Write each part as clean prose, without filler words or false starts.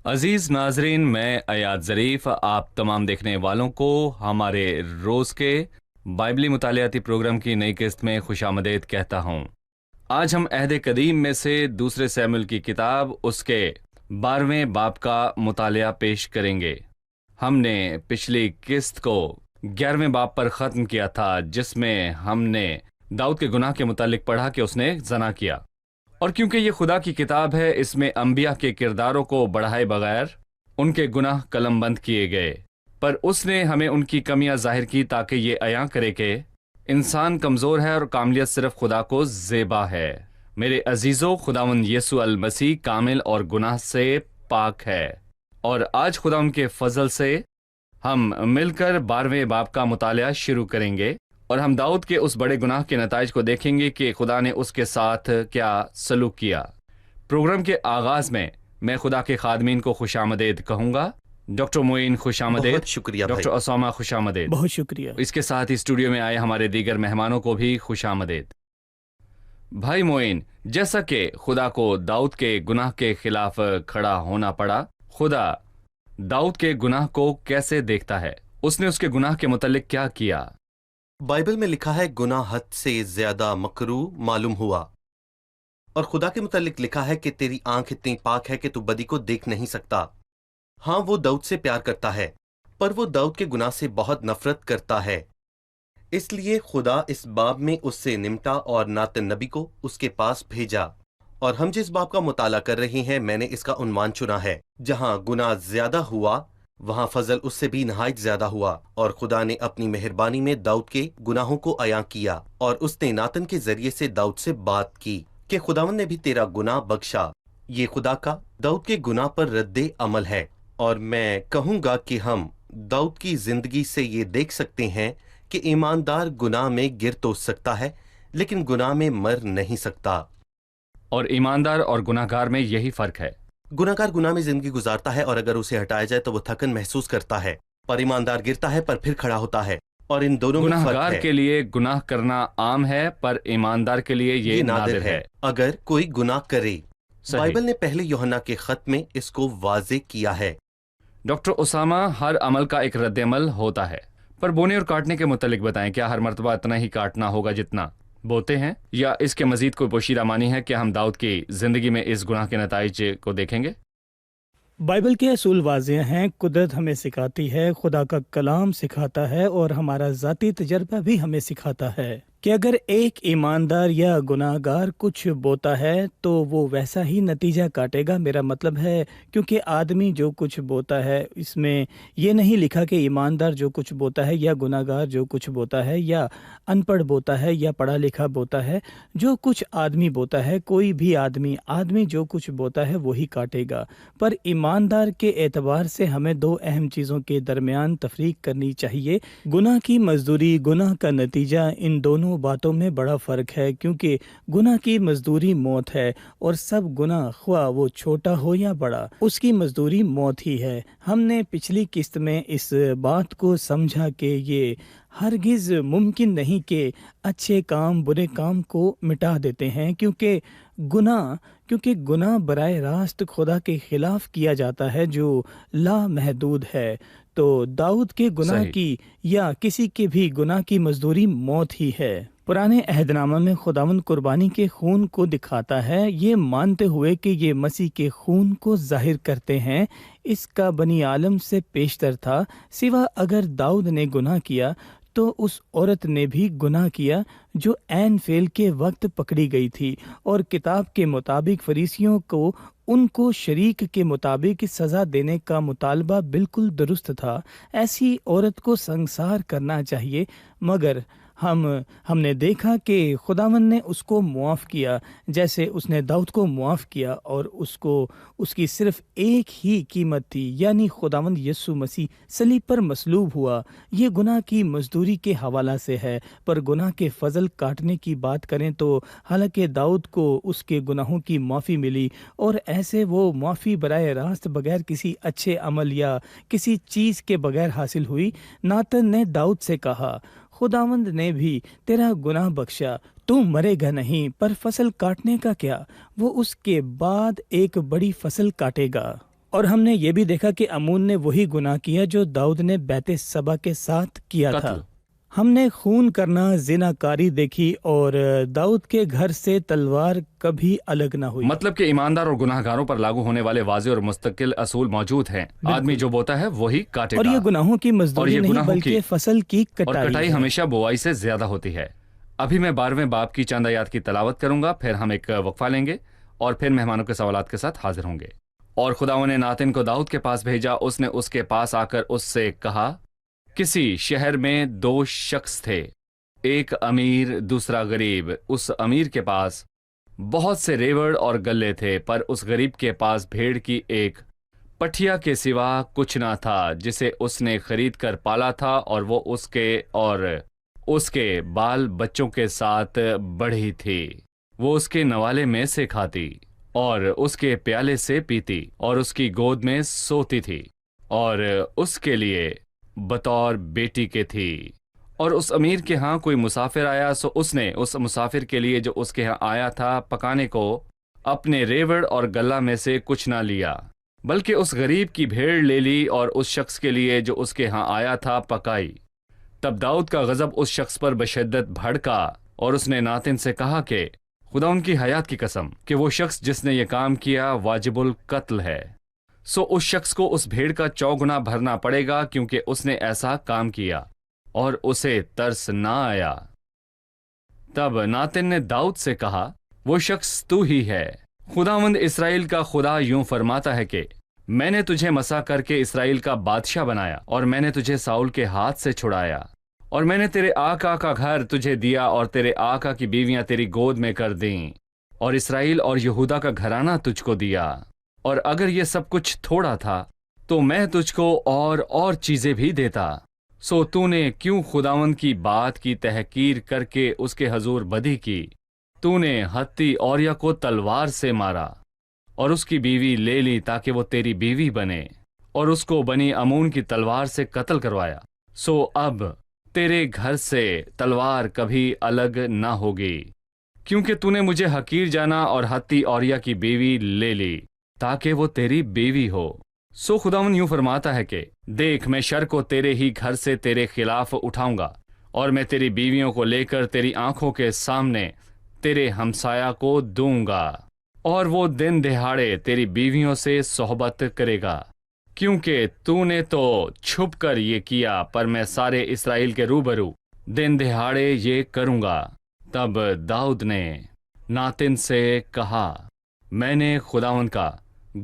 عزیز ناظرین، میں Ayad Zarif آپ تمام دیکھنے والوں کو ہمارے روز کے بائبلی مطالعاتی پروگرام کی نئی قسط میں خوش آمدید کہتا ہوں۔ آج ہم عہد قدیم میں سے دوسرے سیموئیل کی کتاب اس کے 12ویں باب کا مطالعہ پیش کریں گے۔ ہم نے پچھلی قسط کو 11ویں باب پر ختم کیا تھا، جس میں ہم نے داؤد کے گناہ کے متعلق پڑھا کہ اس نے زنا کیا، اور کیونکہ یہ خدا کی کتاب ہے، اس میں انبیاء کے کرداروں کو بڑھائے بغیر ان کے گناہ قلم بند کیے گئے، پر اس نے ہمیں ان کی کمیاں ظاہر کی تاکہ یہ عیاں کرے کہ انسان کمزور ہے اور کاملیت صرف خدا کو زیبا ہے۔ میرے عزیزو، خداوند یسوع المسیح کامل اور گناہ سے پاک ہے، اور آج خدا ان کے فضل سے ہم مل کر 12ویں باب کا مطالعہ شروع کریں گے، اور ہم داؤد کے اس بڑے گناہ کے نتائج کو دیکھیں گے کہ خدا نے اس کے ساتھ کیا سلوک کیا۔ پروگرام کے آغاز میں خدا کے خادمین کو خوش آمدید کہوں گا۔ ڈاکٹر معین خوش آمدید۔ بہت شکریہ بھائی۔ ڈاکٹر اسامہ خوش آمدید۔ بہت شکریہ۔ اس کے ساتھ ہی اسٹوڈیو میں آئے ہمارے دیگر مہمانوں کو بھی خوش آمدید۔ بھائی معین، جیسا کہ خدا کو داؤد کے گناہ کے خلاف کھڑا ہونا پڑا، خدا داؤد کے گناہ کو کیسے دیکھتا ہے؟ اس نے اس کے گناہ کے متعلق کیا کیا؟ بائبل میں لکھا ہے گناہ حد سے زیادہ مکروہ معلوم ہوا، اور خدا کے متعلق لکھا ہے کہ تیری آنکھ اتنی پاک ہے کہ تو بدی کو دیکھ نہیں سکتا۔ ہاں، وہ داؤد سے پیار کرتا ہے، پر وہ داؤد کے گناہ سے بہت نفرت کرتا ہے۔ اس لیے خدا اس باب میں اس سے نمٹا اور ناتن نبی کو اس کے پاس بھیجا، اور ہم جس باب کا مطالعہ کر رہے ہیں، میں نے اس کا عنوان چنا ہے، جہاں گناہ زیادہ ہوا وہاں فضل اس سے بھی نہایت زیادہ ہوا، اور خدا نے اپنی مہربانی میں داؤد کے گناہوں کو عیاں کیا، اور اس نے ناتن کے ذریعے سے داؤد سے بات کی کہ خداوند نے بھی تیرا گناہ بخشا۔ یہ خدا کا داؤد کے گناہ پر رد عمل ہے، اور میں کہوں گا کہ ہم داؤد کی زندگی سے یہ دیکھ سکتے ہیں کہ ایماندار گناہ میں گر تو سکتا ہے، لیکن گناہ میں مر نہیں سکتا۔ اور ایماندار اور گناہ گار میں یہی فرق ہے۔ گناہ گار گناہ میں زندگی گزارتا ہے، اور اگر اسے ہٹایا جائے تو وہ تھکن محسوس کرتا ہے، پر ایماندار گرتا ہے پر پھر کھڑا ہوتا ہے، اور ان دونوں میں گناہ فرق گار ہے۔ کے لیے گناہ کرنا عام ہے، پر ایماندار کے لیے یہ نادر ہے۔ اگر کوئی گناہ کرے، صحیح۔ بائبل نے پہلے یوحنا کے خط میں اس کو واضح کیا ہے۔ ڈاکٹر اسامہ، ہر عمل کا ایک رد عمل ہوتا ہے، پر بونے اور کاٹنے کے متعلق بتائیں، کیا ہر مرتبہ اتنا ہی کاٹنا ہوگا جتنا بوتے ہیں، یا اس کے مزید کوئی پوشیدہ معنی ہے کہ ہم داؤد کی زندگی میں اس گناہ کے نتائج کو دیکھیں گے؟ بائبل کے اصول واضح ہیں، قدرت ہمیں سکھاتی ہے، خدا کا کلام سکھاتا ہے، اور ہمارا ذاتی تجربہ بھی ہمیں سکھاتا ہے کہ اگر ایک ایماندار یا گناہ گار کچھ بوتا ہے تو وہ ویسا ہی نتیجہ کاٹے گا۔ میرا مطلب ہے، کیونکہ آدمی جو کچھ بوتا ہے، اس میں یہ نہیں لکھا کہ ایماندار جو کچھ بوتا ہے یا گناہ گار جو کچھ بوتا ہے یا ان پڑھ بوتا ہے یا پڑھا لکھا بوتا ہے، جو کچھ آدمی بوتا ہے، کوئی بھی آدمی جو کچھ بوتا ہے وہی کاٹے گا۔ پر ایماندار کے اعتبار سے ہمیں دو اہم چیزوں کے درمیان تفریق کرنی چاہیے۔ گناہ کی مزدوری، گناہ کا نتیجہ، ان دونوں باتوں میں بڑا فرق ہے، کیونکہ گناہ کی مزدوری موت ہے، اور سب گناہ، خواہ وہ چھوٹا ہو یا بڑا، اس کی مزدوری موت ہی ہے۔ ہم نے پچھلی قسط میں اس بات کو سمجھا کہ یہ ہرگز ممکن نہیں کہ اچھے کام برے کام کو مٹا دیتے ہیں، کیونکہ گناہ براہ راست خدا کے خلاف کیا جاتا ہے جو لامحدود ہے۔ تو داؤد کے گناہ صحیح۔ کی یا کسی کے بھی گناہ کی مزدوری موت ہی ہے۔ پرانے عہد نامہ میں خداوند قربانی کے خون کو دکھاتا ہے، یہ مانتے ہوئے کہ یہ مسیح کے خون کو ظاہر کرتے ہیں۔ اس کا بنی عالم سے پیشتر تھا، سوا اگر داؤد نے گناہ کیا تو اس عورت نے بھی گناہ کیا جو عین فعل کے وقت پکڑی گئی تھی، اور کتاب کے مطابق فریسیوں کو ان کو شریک کے مطابق سزا دینے کا مطالبہ بالکل درست تھا۔ ایسی عورت کو سنسار کرنا چاہیے، مگر ہم نے دیکھا کہ خداوند نے اس کو معاف کیا، جیسے اس نے داؤد کو معاف کیا، اور اس کی صرف ایک ہی قیمت تھی، یعنی خداوند یسوع مسیح صلیب پر مصلوب ہوا۔ یہ گناہ کی مزدوری کے حوالہ سے ہے، پر گناہ کے فضل کاٹنے کی بات کریں تو حالانکہ داؤد کو اس کے گناہوں کی معافی ملی، اور ایسے وہ معافی براہ راست بغیر کسی اچھے عمل یا کسی چیز کے بغیر حاصل ہوئی۔ ناتن نے داؤد سے کہا، خداوند نے بھی تیرا گناہ بخشا، تو مرے گا نہیں، پر فصل کاٹنے کا کیا؟ وہ اس کے بعد ایک بڑی فصل کاٹے گا۔ اور ہم نے یہ بھی دیکھا کہ امون نے وہی گناہ کیا جو داؤد نے بیت سبا کے ساتھ کیا تھا۔ قتل۔ ہم نے خون کرنا، زنا کاری دیکھی، اور داؤد کے گھر سے تلوار کبھی الگ نہ ہوئی۔ مطلب کہ ایماندار اور گناہ گاروں پر لاگو ہونے والے واضح اور مستقل اصول موجود ہیں۔ آدمی جو بوتا ہے وہی کاٹے اور گا، یہ گناہوں کی اور مزدوری یہ نہیں گناہوں بلکہ کی فصل کی اور کٹائی کٹائی ہے۔ ہمیشہ بوائی سے زیادہ ہوتی ہے۔ ابھی میں 12ویں باب کی چند آیات کی تلاوت کروں گا، پھر ہم ایک وقفہ لیں گے اور پھر مہمانوں کے سوالات کے ساتھ حاضر ہوں گے۔ اور خداوند نے ناتن کو داؤد کے پاس بھیجا، اس نے اس کے پاس آ کر اس سے کہا، کسی شہر میں 2 شخص تھے، ایک امیر دوسرا غریب۔ اس امیر کے پاس بہت سے ریوڑ اور گلے تھے، پر اس غریب کے پاس بھیڑ کی ایک پٹھیا کے سوا کچھ نہ تھا، جسے اس نے خرید کر پالا تھا، اور وہ اس کے بال بچوں کے ساتھ بڑھی تھی۔ وہ اس کے نوالے میں سے کھاتی اور اس کے پیالے سے پیتی اور اس کی گود میں سوتی تھی، اور اس کے لیے بطور بیٹی کے تھی۔ اور اس امیر کے ہاں کوئی مسافر آیا، سو اس نے اس مسافر کے لیے جو اس کے ہاں آیا تھا پکانے کو اپنے ریوڑ اور گلہ میں سے کچھ نہ لیا، بلکہ اس غریب کی بھیڑ لے لی اور اس شخص کے لیے جو اس کے ہاں آیا تھا پکائی۔ تب داؤد کا غضب اس شخص پر بشدت بھڑکا، اور اس نے ناتن سے کہا کہ خدا ان کی حیات کی قسم کہ وہ شخص جس نے یہ کام کیا واجب القتل ہے، سو اس شخص کو اس بھیڑ کا 4 گنا بھرنا پڑے گا، کیونکہ اس نے ایسا کام کیا اور اسے ترس نہ آیا۔ تب ناتن نے داؤد سے کہا، وہ شخص تو ہی ہے۔ خداوند اسرائیل کا خدا یوں فرماتا ہے کہ میں نے تجھے مسا کر کے اسرائیل کا بادشاہ بنایا، اور میں نے تجھے ساؤل کے ہاتھ سے چھڑایا، اور میں نے تیرے آقا کا گھر تجھے دیا، اور تیرے آقا کی بیویاں تیری گود میں کر دیں، اور اسرائیل اور یہودا کا گھرانہ تجھ کو دیا۔ اور اگر یہ سب کچھ تھوڑا تھا تو میں تجھ کو اور چیزیں بھی دیتا، سو تو نے کیوں خداوند کی بات کی تحقیر کر کے اس کے حضور بدی کی؟ تو نے ہتی اوریا کو تلوار سے مارا اور اس کی بیوی لے لی تاکہ وہ تیری بیوی بنے، اور اس کو بنی امون کی تلوار سے قتل کروایا۔ سو اب تیرے گھر سے تلوار کبھی الگ نہ ہوگی، کیونکہ تو نے مجھے حقیر جانا اور ہتی اوریا کی بیوی لے لی تاکہ وہ تیری بیوی ہو۔ سو خداوند یوں فرماتا ہے کہ دیکھ، میں شر کو تیرے ہی گھر سے تیرے خلاف اٹھاؤں گا، اور میں تیری بیویوں کو لے کر تیری آنکھوں کے سامنے تیرے ہمسایہ کو دوں گا، اور وہ دن دہاڑے تیری بیویوں سے صحبت کرے گا، کیونکہ تو نے تو چھپ کر یہ کیا، پر میں سارے اسرائیل کے روبرو دن دہاڑے یہ کروں گا۔ تب داؤد نے ناتن سے کہا، میں نے خداوند کا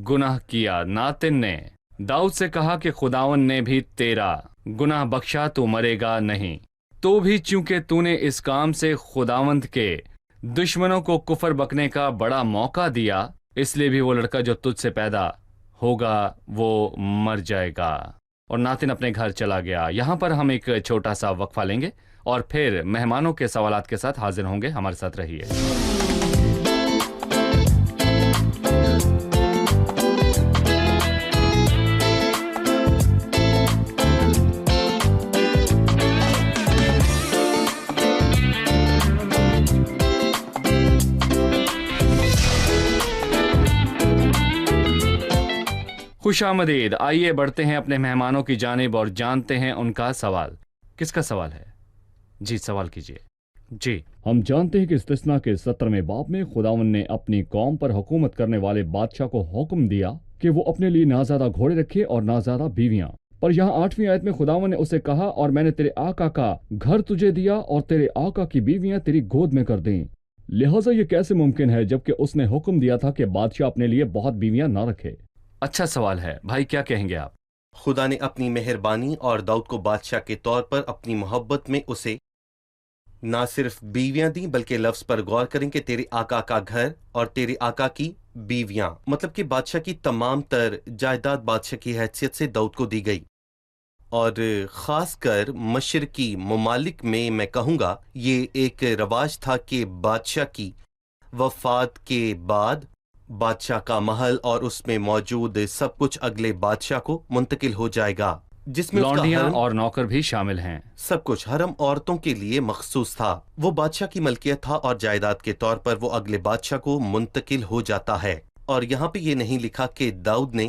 گناہ کیا۔ ناتن نے داؤد سے کہا کہ خداوند نے بھی تیرا گناہ بخشا، تو مرے گا نہیں۔ تو بھی چونکہ تو نے اس کام سے خداوند کے دشمنوں کو کفر بکنے کا بڑا موقع دیا، اس لیے بھی وہ لڑکا جو تجھ سے پیدا ہوگا وہ مر جائے گا۔ اور ناتن اپنے گھر چلا گیا۔ یہاں پر ہم ایک چھوٹا سا وقفہ لیں گے اور پھر مہمانوں کے سوالات کے ساتھ حاضر ہوں گے۔ ہمارے ساتھ رہیے۔ خوش آمدید۔ آئیے بڑھتے ہیں اپنے مہمانوں کی جانب اور جانتے ہیں ان کا سوال۔ کس کا سوال ہے؟ جی سوال کیجئے۔ جی، ہم جانتے ہیں کہ استثنا کے 17ویں باب میں خداوند نے اپنی قوم پر حکومت کرنے والے بادشاہ کو حکم دیا کہ وہ اپنے لیے نہ زیادہ گھوڑے رکھے اور نہ زیادہ بیویاں، پر یہاں 8ویں آیت میں خداوند نے اسے کہا، اور میں نے تیرے آقا کا گھر تجھے دیا اور تیرے آقا کی بیویاں تیری گود میں کر دیں۔ لہٰذا یہ کیسے ممکن ہے جبکہ اس نے حکم دیا تھا کہ بادشاہ اپنے لیے بہت بیویاں نہ رکھے؟ اچھا سوال ہے بھائی، کیا کہیں گے آپ؟ خدا نے اپنی مہربانی اور داؤد کو بادشاہ کے طور پر اپنی محبت میں اسے نہ صرف بیویاں دیں، بلکہ لفظ پر غور کریں کہ تیرے آقا کا گھر اور تیرے آقا کی بیویاں، مطلب کہ بادشاہ کی تمام تر جائیداد بادشاہ کی حیثیت سے داؤد کو دی گئی۔ اور خاص کر مشرقی ممالک میں میں کہوں گا یہ ایک رواج تھا کہ بادشاہ کی وفات کے بعد بادشاہ کا محل اور اس میں موجود سب کچھ اگلے بادشاہ کو منتقل ہو جائے گا، جس میں اس کا لونڈیاں حرم اور نوکر بھی شامل ہیں۔ سب کچھ حرم عورتوں کے لیے مخصوص تھا۔ وہ بادشاہ کی ملکیت تھا اور جائیداد کے طور پر وہ اگلے بادشاہ کو منتقل ہو جاتا ہے۔ اور یہاں پہ یہ نہیں لکھا کہ داؤد نے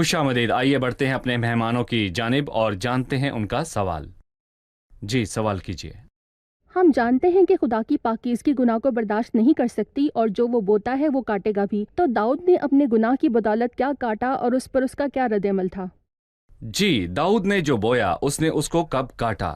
خوش آمدید. آئیے بڑھتے ہیں اپنے مہمانوں کی جانب اور جانتے ہیں ان کا سوال. جی سوال کیجیے. ہم جانتے ہیں کہ خدا کی پاکیزگی گناہ کو برداشت نہیں کر سکتی اور جو وہ بوتا ہے وہ کاٹے گا بھی. تو داؤد نے اپنے گناہ کی بدولت کیا کاٹا اور اس پر اس کا کیا رد عمل تھا؟ جی داؤد نے جو بویا اس نے اس کو کب کاٹا؟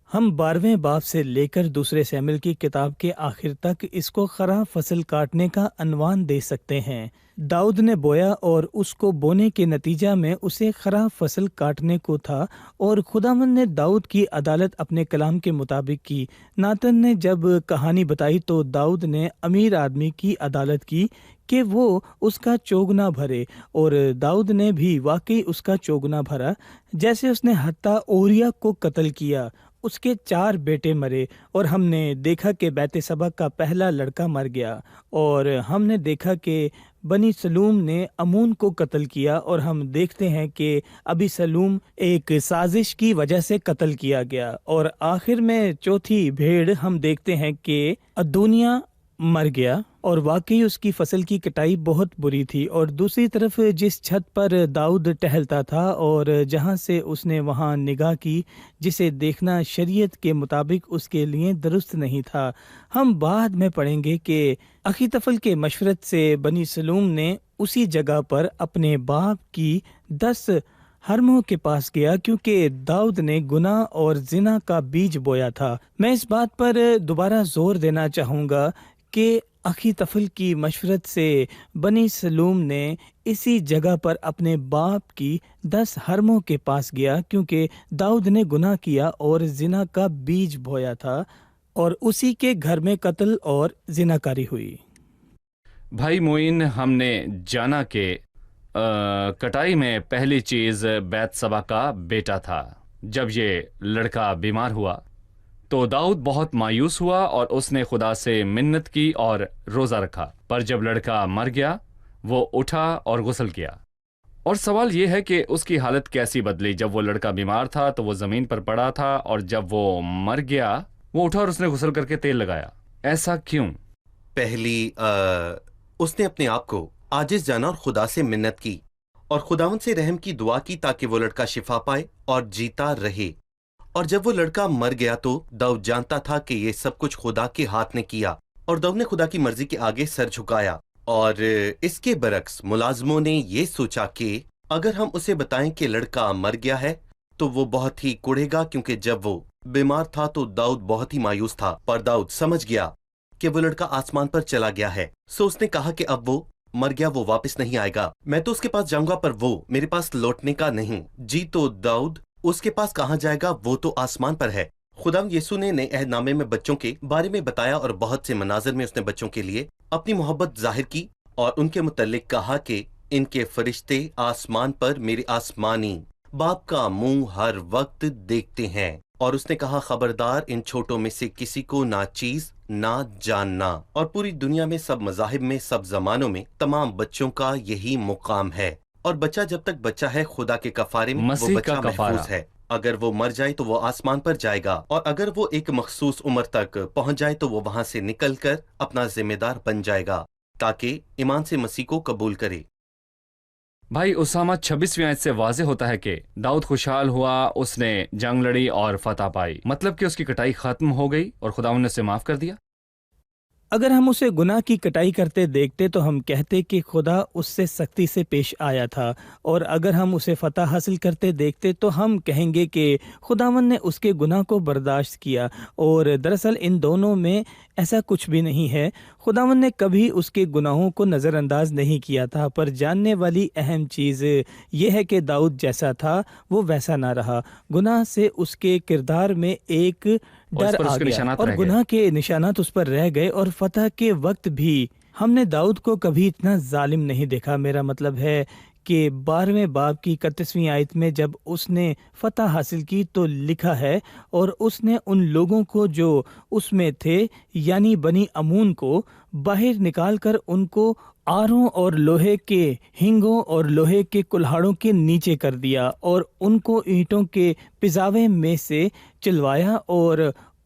ہم 12ویں باب سے لے کر دوسرے سیموئیل کی کتاب کے آخر تک اس کو خرا فصل کاٹنے کا عنوان دے سکتے ہیں. داؤد نے بویا اور اس کو بونے کے نتیجہ میں اسے خرا فصل کاٹنے کو تھا، اور خداوند نے داؤد کی عدالت اپنے کلام کے مطابق کی. ناتن نے جب کہانی بتائی تو داؤد نے امیر آدمی کی عدالت کی کہ وہ اس کا چوگنا بھرے، اور داؤد نے بھی واقعی اس کا چوگنا بھرا. جیسے اس نے حتیٰ اوریا کو قتل کیا، اس کے 4 بیٹے مرے، اور ہم نے دیکھا کہ بیت سبا کا پہلا لڑکا مر گیا، اور ہم نے دیکھا کہ بنی سلوم نے امون کو قتل کیا، اور ہم دیکھتے ہیں کہ ابی سلوم ایک سازش کی وجہ سے قتل کیا گیا، اور آخر میں چوتھی بھیڑ ہم دیکھتے ہیں کہ ادونیا مر گیا، اور واقعی اس کی فصل کی کٹائی بہت بری تھی. اور دوسری طرف جس چھت پر داؤد ٹہلتا تھا اور جہاں سے اس نے وہاں نگاہ کی، جسے دیکھنا شریعت کے مطابق اس کے لیے درست نہیں تھا. ہم بعد میں پڑھیں گے کہ اخیتفل کے مشورت سے بنی سلوم نے اسی جگہ پر اپنے باپ کی 10 ہرموں کے پاس گیا، کیونکہ داؤد نے گناہ اور زنا کا بیج بویا تھا. میں اس بات پر دوبارہ زور دینا چاہوں گا کہ اخیتفل کی مشورت سے بنی سلوم نے اسی جگہ پر اپنے باپ کی 10 ہرموں کے پاس گیا، کیونکہ داؤد نے گناہ کیا اور زنا کا بیج بویا تھا، اور اسی کے گھر میں قتل اور زناکاری ہوئی. بھائی معین، ہم نے جانا کہ کٹائی میں پہلی چیز بیت سبا کا بیٹا تھا. جب یہ لڑکا بیمار ہوا تو داؤد بہت مایوس ہوا اور اس نے خدا سے منت کی اور روزہ رکھا. پر جب لڑکا مر گیا وہ اٹھا اور غسل کیا. اور سوال یہ ہے کہ اس کی حالت کیسی بدلی؟ جب وہ لڑکا بیمار تھا تو وہ زمین پر پڑا تھا، اور جب وہ مر گیا وہ اٹھا اور اس نے غسل کر کے تیل لگایا. ایسا کیوں؟ پہلی اس نے اپنے آپ کو عاجز جانا اور خدا سے منت کی، اور خداوند سے رحم کی دعا کی تاکہ وہ لڑکا شفا پائے اور جیتا رہے. اور جب وہ لڑکا مر گیا تو داؤد جانتا تھا کہ یہ سب کچھ خدا کے ہاتھ نے کیا، اور داؤد نے خدا کی مرضی کے آگے سر جھکایا. اور اس کے برعکس ملازموں نے یہ سوچا کہ اگر ہم اسے بتائیں کہ لڑکا مر گیا ہے تو وہ بہت ہی کڑے گا، کیونکہ جب وہ بیمار تھا تو داؤد بہت ہی مایوس تھا. پر داؤد سمجھ گیا کہ وہ لڑکا آسمان پر چلا گیا ہے، سو اس نے کہا کہ اب وہ مر گیا، وہ واپس نہیں آئے گا. میں تو اس کے پاس جاؤں گا پر وہ میرے پاس لوٹنے کا نہیں. جی تو داؤد اس کے پاس کہاں جائے گا؟ وہ تو آسمان پر ہے. خداوند یسوع نے نئے عہد نامے میں بچوں کے بارے میں بتایا، اور بہت سے مناظر میں اس نے بچوں کے لیے اپنی محبت ظاہر کی، اور ان کے متعلق کہا کہ ان کے فرشتے آسمان پر میرے آسمانی باپ کا منہ ہر وقت دیکھتے ہیں. اور اس نے کہا خبردار ان چھوٹوں میں سے کسی کو ناچیز نہ جاننا. اور پوری دنیا میں سب مذاہب میں سب زمانوں میں تمام بچوں کا یہی مقام ہے. اور بچہ جب تک بچہ ہے خدا کے کفارے میں وہ مسیح بچہ کا کفارہ محفوظ ہے. اگر وہ مر جائے تو وہ آسمان پر جائے گا، اور اگر وہ ایک مخصوص عمر تک پہنچ جائے تو وہ وہاں سے نکل کر اپنا ذمہ دار بن جائے گا تاکہ ایمان سے مسیح کو قبول کرے. بھائی اسامہ، 26ویں آیت سے واضح ہوتا ہے کہ داؤد خوشحال ہوا، اس نے جنگ لڑی اور فتح پائی. مطلب کہ اس کی کٹائی ختم ہو گئی اور خداوند نے اسے معاف کر دیا. اگر ہم اسے گناہ کی کٹائی کرتے دیکھتے تو ہم کہتے کہ خدا اس سے سختی سے پیش آیا تھا، اور اگر ہم اسے فتح حاصل کرتے دیکھتے تو ہم کہیں گے کہ خداوند نے اس کے گناہ کو برداشت کیا. اور دراصل ان دونوں میں ایسا کچھ بھی نہیں ہے. خداوند نے کبھی اس کے گناہوں کو نظر انداز نہیں کیا تھا، پر جاننے والی اہم چیز یہ ہے کہ داؤد جیسا تھا وہ ویسا نہ رہا. گناہ سے اس کے کردار میں ایک ڈر آ گیا، اور گناہ کے نشانات اس پر رہ گئے. اور فتح کے وقت بھی ہم نے داؤد کو کبھی اتنا ظالم نہیں دیکھا. میرا مطلب ہے کہ 12ویں باب کی 31ویں آیت میں جب اس نے فتح حاصل کی تو لکھا ہے، اور اس نے ان لوگوں کو جو اس میں تھے یعنی بنی امون کو باہر نکال کر ان کو آروں اور لوہے کے ہنگوں اور لوہے کے کلہاڑوں کے نیچے کر دیا، اور ان کو اینٹوں کے پزاوے میں سے چلوایا. اور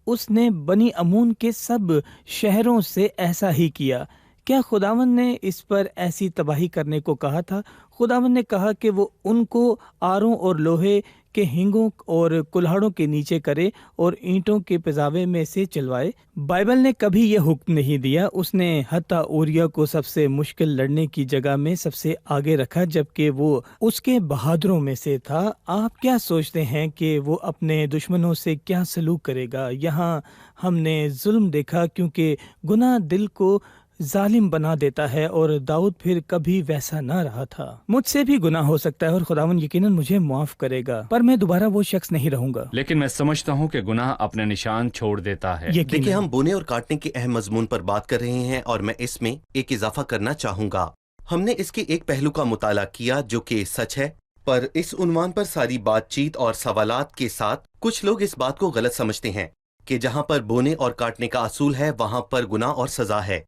اس نے بنی امون کے سب شہروں سے ایسا ہی کیا کیا خداوند نے اس پر ایسی تباہی کرنے کو کہا تھا؟ خداوند نے کہا کہ وہ ان کو آروں اور لوہے کے ہنگوں اور کلہاڑوں کے نیچے کرے اور اینٹوں کے پزاوے میں سے چلوائے۔ بائبل نے کبھی یہ حکم نہیں دیا۔ اس نے حتیٰ اوریا کو سب سے مشکل لڑنے کی جگہ میں سب سے آگے رکھا جبکہ وہ اس کے بہادروں میں سے تھا۔ آپ کیا سوچتے ہیں کہ وہ اپنے دشمنوں سے کیا سلوک کرے گا؟ یہاں ہم نے ظلم دیکھا کیونکہ گناہ دل کو ظالم بنا دیتا ہے، اور داؤد پھر کبھی ویسا نہ رہا تھا۔ مجھ سے بھی گناہ ہو سکتا ہے اور خداوند یقیناً مجھے معاف کرے گا، پر میں دوبارہ وہ شخص نہیں رہوں گا۔ لیکن میں سمجھتا ہوں کہ گناہ اپنے نشان چھوڑ دیتا ہے۔ دیکھیں، ہم بونے اور کاٹنے کے اہم مضمون پر بات کر رہے ہیں، اور میں اس میں ایک اضافہ کرنا چاہوں گا۔ ہم نے اس کے ایک پہلو کا مطالعہ کیا جو کہ سچ ہے، پر اس عنوان پر ساری بات چیت اور سوالات کے ساتھ کچھ لوگ اس بات کو غلط سمجھتے ہیں کہ جہاں پر بونے اور کاٹنے کا اصول ہے وہاں پر گناہ اور سزا ہے۔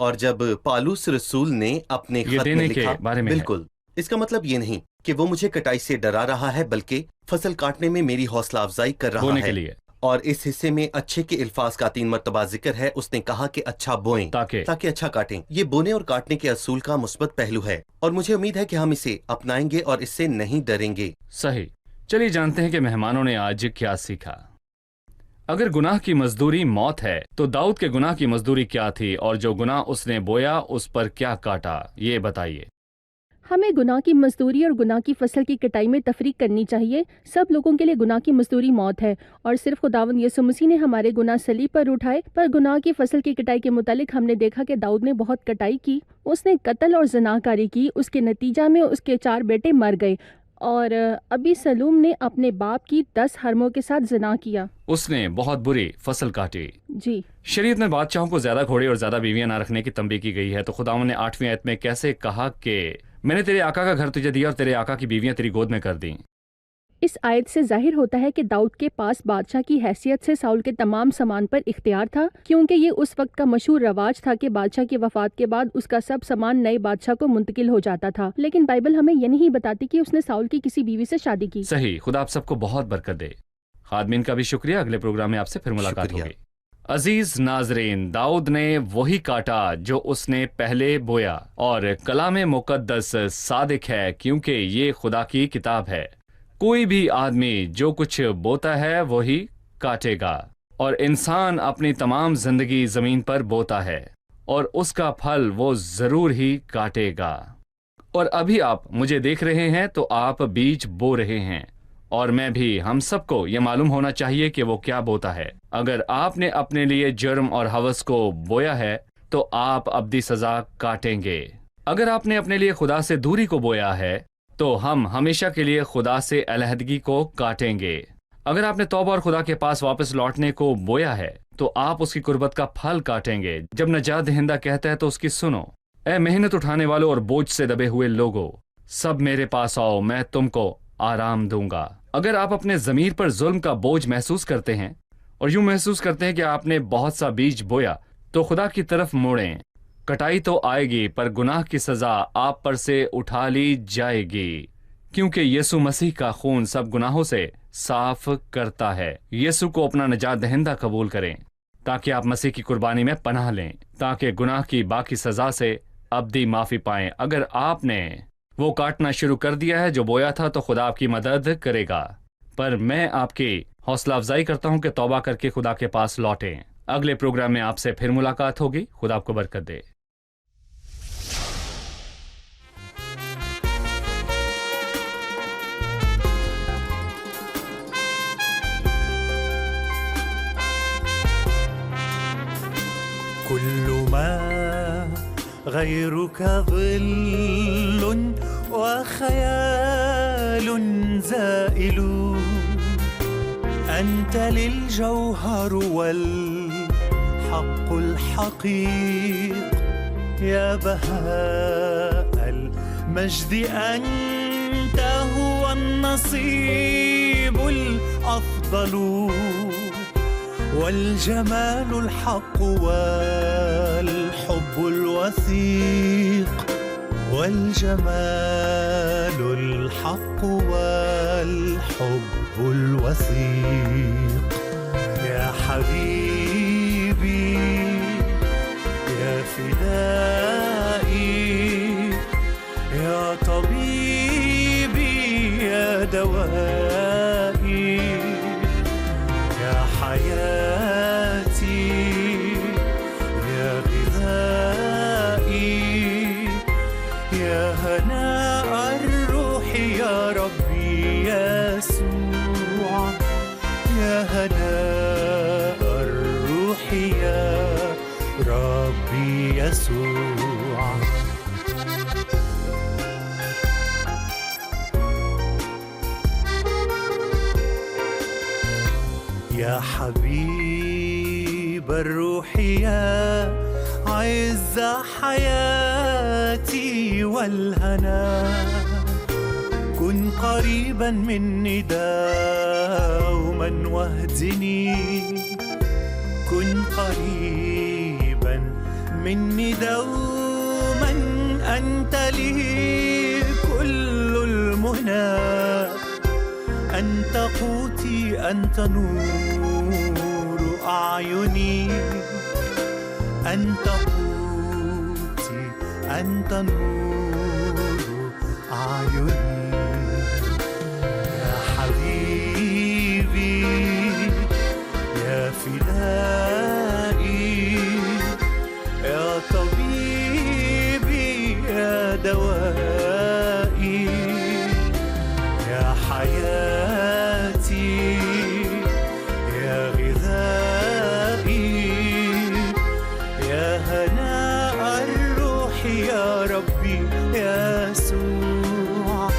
اور جب پالوس رسول نے اپنے خط میں لکھا، بالکل اس کا مطلب یہ نہیں کہ وہ مجھے کٹائی سے ڈرا رہا ہے، بلکہ فصل کاٹنے میں میری حوصلہ افزائی کر رہا ہے۔ اور اس حصے میں اچھے کے الفاظ کا 3 مرتبہ ذکر ہے۔ اس نے کہا کہ اچھا بوئیں تاکہ اچھا کاٹیں۔ یہ بونے اور کاٹنے کے اصول کا مثبت پہلو ہے، اور مجھے امید ہے کہ ہم اسے اپنائیں گے اور اس سے نہیں ڈریں گے۔ صحیح۔ چلیے جانتے ہیں کہ مہمانوں نے آج کیا سیکھا۔ اگر گناہ کی مزدوری موت ہے تو داؤد کے گناہ کی مزدوری کیا تھی، اور جو گناہ اس نے بویا اس پر کیا کاٹا، یہ بتائیے۔ ہمیں گناہ کی مزدوری اور گناہ کی فصل کی کٹائی میں تفریق کرنی چاہیے۔ سب لوگوں کے لیے گناہ کی مزدوری موت ہے، اور صرف خداوند یسوع مسیح نے ہمارے گناہ صلیب پر اٹھائے۔ پر گناہ کی فصل کی کٹائی کے متعلق ہم نے دیکھا کہ داؤد نے بہت کٹائی کی، اس نے قتل اور زناکاری کی، اس کے نتیجہ میں اس کے 4 بیٹے مر گئے، اور ابی سلوم نے اپنے باپ کی 10 حرموں کے ساتھ زنا کیا۔ اس نے بہت بری فصل کاٹی۔ جی، شریعت میں بادشاہوں کو زیادہ گھوڑے اور زیادہ بیویاں نہ رکھنے کی تنبیہ کی گئی ہے، تو خداوند نے 8ویں آیت میں کیسے کہا کہ میں نے تیرے آقا کا گھر تجھے دیا اور تیرے آقا کی بیویاں تیری گود میں کر دیں؟ اس آیت سے ظاہر ہوتا ہے کہ داؤد کے پاس بادشاہ کی حیثیت سے ساؤل کے تمام سامان پر اختیار تھا، کیونکہ یہ اس وقت کا مشہور رواج تھا کہ بادشاہ کی وفات کے بعد اس کا سب سامان نئے بادشاہ کو منتقل ہو جاتا تھا۔ لیکن بائبل ہمیں یہ نہیں بتاتی کہ اس نے ساؤل کی کسی بیوی سے شادی کی۔ صحیح۔ خدا آپ سب کو بہت برکت دے۔ خادمین کا بھی شکریہ۔ اگلے پروگرام میں آپ سے پھر ملاقات ہوگی۔ عزیز ناظرین، داؤد نے وہی کاٹا جو اس نے پہلے بویا، اور کلام مقدس صادق ہے کیونکہ یہ خدا کی کتاب ہے۔ کوئی بھی آدمی جو کچھ بوتا ہے وہی کاٹے گا، اور انسان اپنی تمام زندگی زمین پر بوتا ہے، اور اس کا پھل وہ ضرور ہی کاٹے گا۔ اور ابھی آپ مجھے دیکھ رہے ہیں تو آپ بیج بو رہے ہیں، اور میں بھی، ہم سب کو یہ معلوم ہونا چاہیے کہ وہ کیا بوتا ہے۔ اگر آپ نے اپنے لیے جرم اور ہوس کو بویا ہے تو آپ ابدی سزا کاٹیں گے۔ اگر آپ نے اپنے لیے خدا سے دوری کو بویا ہے تو ہم ہمیشہ کے لیے خدا سے علیحدگی کو کاٹیں گے۔ اگر آپ نے توبہ اور خدا کے پاس واپس لوٹنے کو بویا ہے تو آپ اس کی قربت کا پھل کاٹیں گے۔ جب نجات دہندہ کہتا ہے تو اس کی سنو۔ اے محنت اٹھانے والوں اور بوجھ سے دبے ہوئے لوگوں، سب میرے پاس آؤ، میں تم کو آرام دوں گا۔ اگر آپ اپنے ضمیر پر ظلم کا بوجھ محسوس کرتے ہیں اور یوں محسوس کرتے ہیں کہ آپ نے بہت سا بیج بویا، تو خدا کی طرف موڑیں۔ کٹائی تو آئے گی، پر گناہ کی سزا آپ پر سے اٹھا لی جائے گی، کیونکہ یسوع مسیح کا خون سب گناہوں سے صاف کرتا ہے۔ یسوع کو اپنا نجات دہندہ قبول کریں تاکہ آپ مسیح کی قربانی میں پناہ لیں، تاکہ گناہ کی باقی سزا سے ابدی معافی پائیں۔ اگر آپ نے وہ کاٹنا شروع کر دیا ہے جو بویا تھا تو خدا آپ کی مدد کرے گا، پر میں آپ کی حوصلہ افزائی کرتا ہوں کہ توبہ کر کے خدا کے پاس لوٹیں۔ اگلے پروگرام میں آپ سے پھر ملاقات ہوگی۔ خدا آپ کو برکت دے۔ كل ما غيرك ظل وخيال زائل، أنت للجوهر والحق الحقيق، يا بهاء المجد أنت هو النصيب الأفضل، والجمال الحق والحب الوثيق، والجمال الحق والحب الوثيق، يا حبيبي يا فدائي يا طبيبي يا دوائي يا حياتي يا غذائي يا هناء الروح يا ربي يسوع يا هناء الروح يا ربي يسوع يا حبيب الروح يا عز حياتي والهنا كن قريبا مني دوما واهدني كن قريبا مني دوما أنت لي كل المنى أنت قوتي أنت نور أعيني أنت قوتي أنت نور أعيني يا حبيبي يا فدائي يا طبيبي يا دوائي يا حياتي يا غذائي يا هناء الروح يا ربي يسوع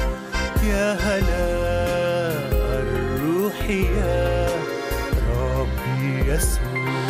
يا هناء الروح يا ربي يسوع